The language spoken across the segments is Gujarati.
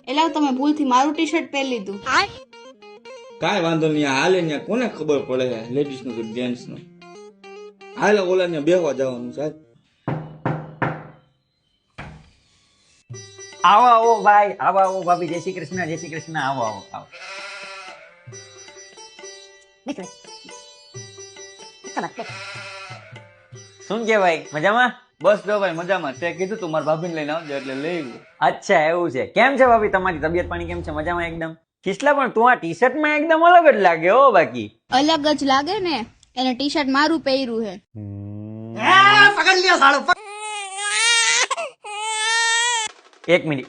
એટલે તમે ભૂલથી મારું ટી શર્ટ પહેરી લીધું. કાંઈ વાંધો નહીં, હાલે ને કોને ખબર પડે લેડીઝ નું કે જેન્ટ્સ નું. હાલે ઓલા ને બેહવા જવાનું સાહેબ. આવો આવો ભાઈ, આવો આવો ભાભી, જય શ્રી કૃષ્ણ, જય શ્રી કૃષ્ણ, આવો આવો આવો. શું કે ભાઈ, મજામાં? બસ જો ભાઈ મજામાં. તે કીધું તું મારા ભાભીને લઈને આવજો એટલે લઈ ગયો. અચ્છા એવું છે. કેમ છે ભાભી, તમારી તબિયત પાણી કેમ છે? મજામાં એકદમ? ખીસલા પણ તું આ ટી શર્ટ માં એકદમ અલગ જ લાગે હો. બાકી અલગ જ લાગે ને, એને ટી શર્ટ મારું પહેર્યું છે. એક મિનિટ,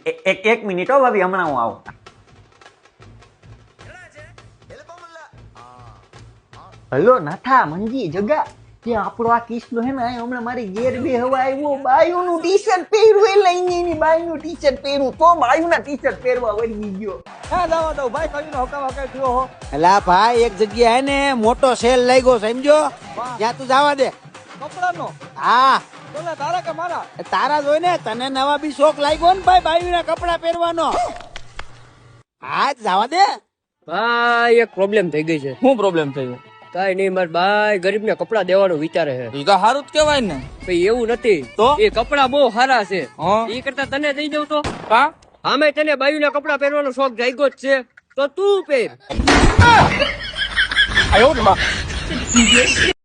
એક મિનિટ હો ભાભી, હમણાં હું આવું. હલો નાથા, મંજી, જગા, તે આપણો આ કિસ્સો હે ને હમણાં મારી ઘેર બે હવા આવ્યો, બાયુનું ટી શર્ટ પહેર્યું, એ લઈને એની બાયુનું ટી શર્ટ પહેર્યું, તો બાયુના ટી શર્ટ પહેરવા વળી ગયો. હા દાવા દો ભાઈ, કહીને હકાવ હકાવ થયો હો. એલા ભાઈ, એક જગ્યા હે ને મોટો સેલ લાગ્યો, સમજો? ત્યાં તું જવા દે. કપડાનો હા, બોલે તારા કે મારા? તારા જોઈ ને, તને નવા બી શોખ લાગ્યો ને ભાઈ બાયુના કપડા પહેરવાનો. હા, જવા દે. ભાઈ એક પ્રોબ્લેમ થઈ ગઈ છે. શું પ્રોબ્લેમ થયો? કઈ નહીં, મારા ભાઈ ગરીબ ને કપડા દેવાનું વિચારે છે. એ તો સારું જ કહેવાય ને. ભાઈ એવું નથી, તો એ કપડા બહુ સારા છે. હા એ કરતા તને દઈ દઉં તો? કા આમે તને બાયુ ના કપડા પહેરવાનો શોખ જાગ્યો જ છે, તો તું પહેર.